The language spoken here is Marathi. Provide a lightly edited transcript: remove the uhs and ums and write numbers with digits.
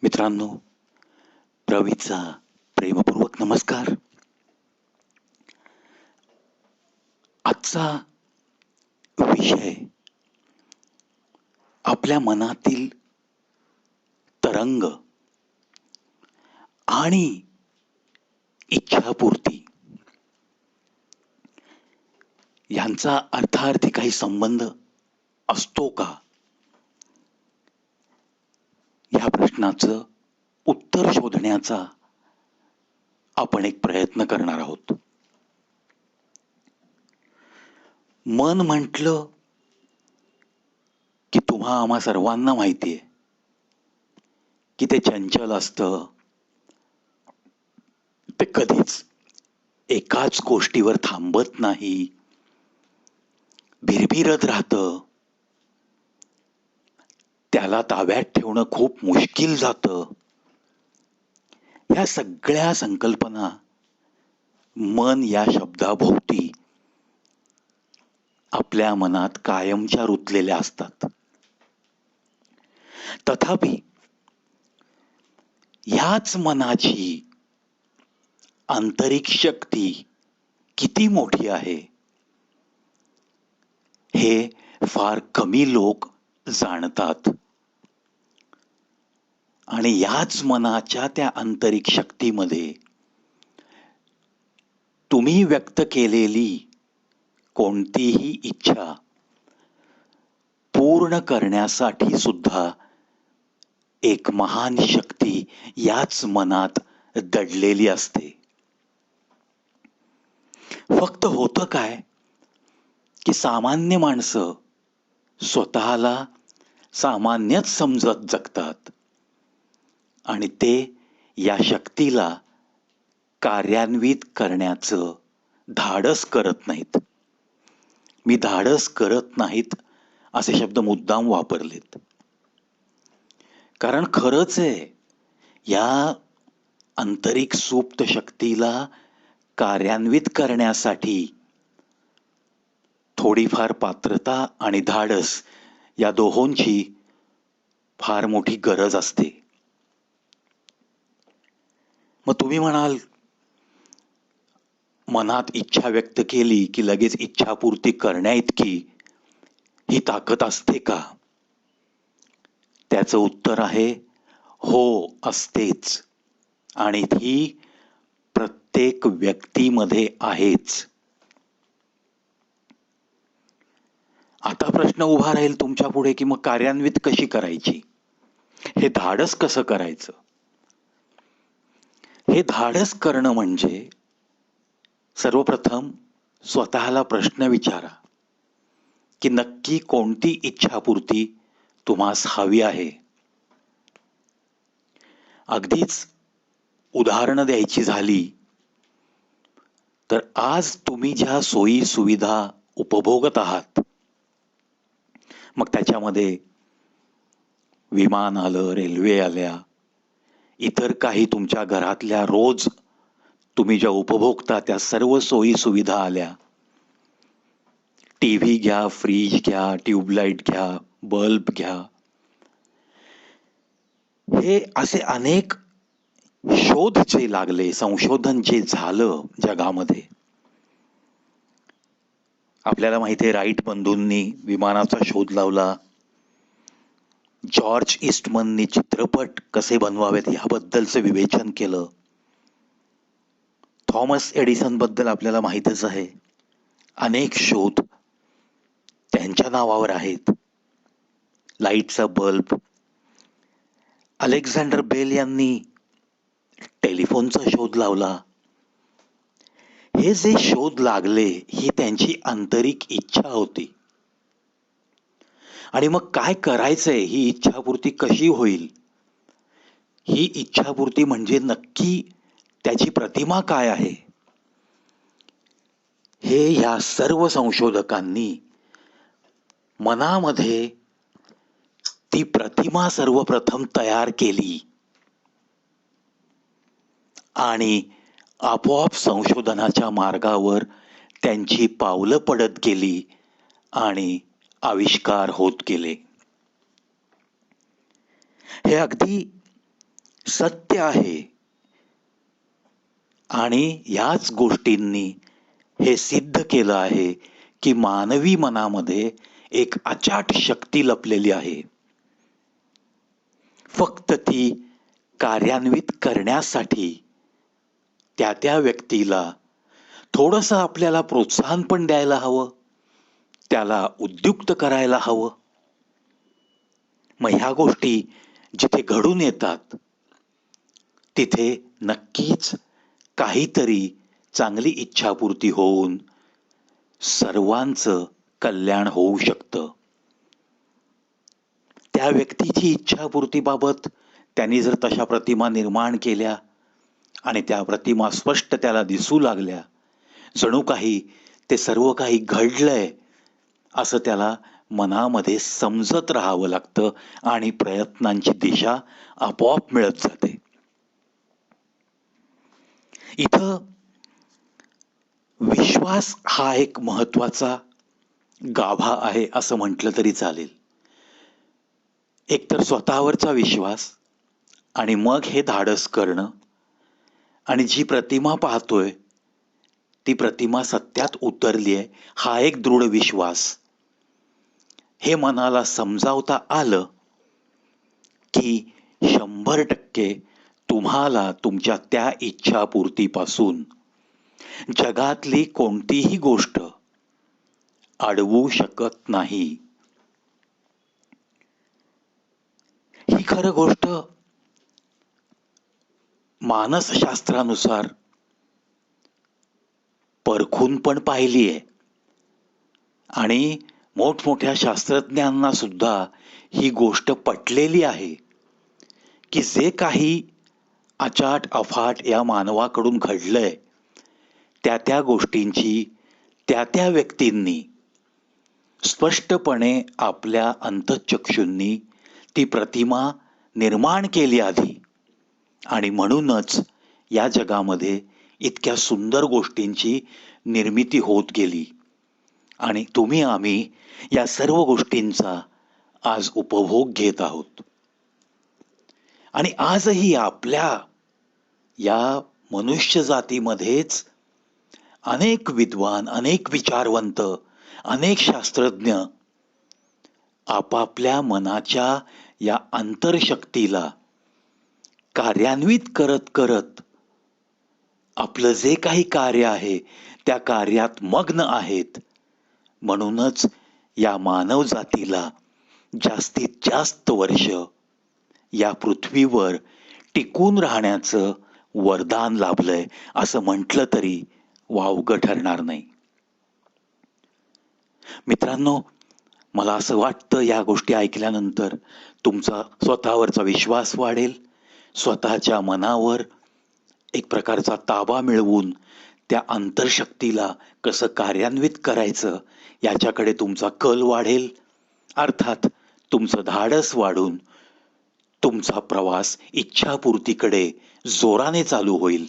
मित्रांनो, प्रवीचा प्रेमपूर्वक नमस्कार. आजचा विषय आपल्या मनातील तरंग आणि इच्छापूर्ती यांचा अर्थार्थी काही संबंध असतो का, या प्रश्नाचं उत्तर शोधण्याचा आपण एक प्रयत्न करणार आहोत. मन म्हटलं की तुम्हा आम्हा सर्वांना माहिती आहे की ते चंचल असतं. ते कधीच एकाच गोष्टीवर थांबत नाही, भिरभिरत राहतं. त्याला ताब्यात ठेवणं खूप मुश्किल जातं. ह्या सगळ्या संकल्पना मन या शब्दाभोवती आपल्या मनात कायमच्या रुतलेल्या असतात. तथापि ह्याच मनाची आंतरिक शक्ती किती मोठी आहे हे फार कमी लोक जाणतात. आणि याच मनाच्या त्या आंतरिक शक्तीमध्ये तुम्ही व्यक्त केलेली कोणतीही इच्छा पूर्ण करण्यासाठी सुद्धा एक महान शक्ती याच मनात दडलेली असते. फक्त होतं काय की सामान्य माणसं स्वतःला सामान्यच समजत जगतात आणि ते या शक्तीला कार्यान्वित करण्याचं धाडस करत नाहीत. मी धाडस करत नाहीत असे शब्द मुद्दाम वापरलेत, कारण खरंच आहे, या आंतरिक सुप्त शक्तीला कार्यान्वित करण्यासाठी थोडीफार पात्रता आणि धाडस या दोहोंची फार मोठी गरज असते. मग तुम्ही म्हणाल, मनात इच्छा व्यक्त केली की लगेच इच्छापूर्ती करण्याइतकी ही ताकद असते का? त्याचं उत्तर आहे हो, असतेच. आणि ती प्रत्येक व्यक्तीमध्ये आहेच. आता प्रश्न उभा राहील तुमच्या पुढे की मग कार्यान्वित कशी करायची, हे धाडस कसं करायचं? हे धाडस करणं म्हणजे सर्वप्रथम स्वतःला प्रश्न विचारा की नक्की कोणती इच्छापूर्ती तुम्हास हवी आहे. अगदीच उदाहरणं द्यायची झाली तर आज तुम्ही ज्या सोयी सुविधा उपभोगत आहात, मग त्याच्यामध्ये विमान आलं, रेल्वे आल्या, इतर काही तुमच्या घरातल्या रोज तुम्ही ज्या उपभोगता त्या सर्व सोयी सुविधा आल्या. टीव्ही घ्या, फ्रीज घ्या, ट्यूबलाईट घ्या, बल्ब घ्या. हे असे अनेक शोध जे लागले, संशोधन जे झालं जगामध्ये. आपल्याला माहिती आहे, राईट बंधूंनी विमानाचा शोध लावला. जॉर्ज ईस्टमननी चित्रपट कसे बनवावेत याबद्दलचं विवेचन केलं. थॉमस एडिसन बद्दल आपल्याला माहितच आहे, अनेक शोध त्यांच्या नावावर आहेत. लाईटचा बल्ब. अलेक्झांडर बेल यांनी टेलिफोनचा शोध लावला. हे जे शोध लागले ही त्यांची आंतरिक इच्छा होती. आणि मग काय करायचंय, ही इच्छापूर्ती कशी होईल, ही इच्छापूर्ती म्हणजे नक्की त्याची प्रतिमा काय आहे, हे ह्या सर्व संशोधकांनी मनामध्ये ती प्रतिमा सर्वप्रथम तयार केली. आणि आपोआप संशोधनाच्या मार्गावर त्यांची पावलं पडत गेली आणि आविष्कार होत गेले. हे अगदी सत्य आहे आणि याच गोष्टींनी हे सिद्ध केलं आहे की मानवी मनामध्ये एक अचाट शक्ती लपलेली आहे. फक्त ती कार्यान्वित करण्यासाठी त्या त्या व्यक्तीला थोडंसं आपल्याला प्रोत्साहन पण द्यायला हवं, त्याला उद्युक्त करायला हवं. मग ह्या गोष्टी जिथे घडून येतात तिथे नक्कीच काहीतरी चांगली इच्छापूर्ती होऊन सर्वांचं कल्याण होऊ शकतं. त्या व्यक्तीची इच्छापूर्तीबाबत त्यांनी जर तशा प्रतिमा निर्माण केल्या आणि त्या प्रतिमा स्पष्ट त्याला दिसू लागल्या, जणू काही ते सर्व काही घडलंय असं त्याला मनामध्ये समजत राहावं लागतं आणि प्रयत्नांची दिशा आपोआप मिळत जाते. इथं विश्वास हा एक महत्वाचा गाभा आहे असं म्हटलं तरी चालेल. एकतर स्वतःवरचा विश्वास आणि मग हे धाडस करणं आणि जी प्रतिमा पाहतोय ती प्रतिमा सत्यात उतरली आहे हा एक दृढ विश्वास. हे मनाला समजावता आलं की 100% तुम्हाला तुमच्या त्या इच्छापूर्तीपासून जगातली कोणतीही गोष्ट अडवू शकत नाही. ही खरं गोष्ट मानसशास्त्रानुसार परखून पण पाहिली आहे आणि मोठमोठ्या शास्त्रज्ञांना सुद्धा ही गोष्ट पटलेली आहे की जे काही अचाट अफाट या मानवाकडून घडलंय त्या त्या गोष्टींची त्या त्या व्यक्तींनी स्पष्टपणे आपल्या अंतःचक्षूंनी ती प्रतिमा निर्माण केली आधी आणि म्हणूनच या जगामध्ये इतक्या सुंदर गोष्टींची निर्मिती होत गेली आणि तुम्ही आम्ही या सर्व गोष्टींचा आज उपभोग घेत आहोत. आणि आजही आपल्या या मनुष्य जातीमध्येच अनेक विद्वान, अनेक विचारवंत, अनेक शास्त्रज्ञ आपापल्या मनाच्या या अंतरशक्तीला कार्यान्वित करत करत आपलं जे काही कार्य आहे त्या कार्यात मग्न आहेत. म्हणूनच या मानव जातीला जास्तीत जास्त वर्ष या पृथ्वीवर टिकून राहण्याचं वरदान लाभलंय असं म्हटलं तरी वावगं ठरणार नाही. मित्रांनो, मला असं वाटतं या गोष्टी ऐकल्यानंतर तुमचा स्वतःवरचा विश्वास वाढेल, स्वतःच्या मनावर एक प्रकारचा ताबा मिळवून त्या अंतरशक्तीला कसं कार्यान्वित करायचं याच्याकडे तुमचा कल वाढेल. अर्थात तुमचं धाडस वाढून तुमचा प्रवास इच्छापूर्तीकडे जोराने चालू होईल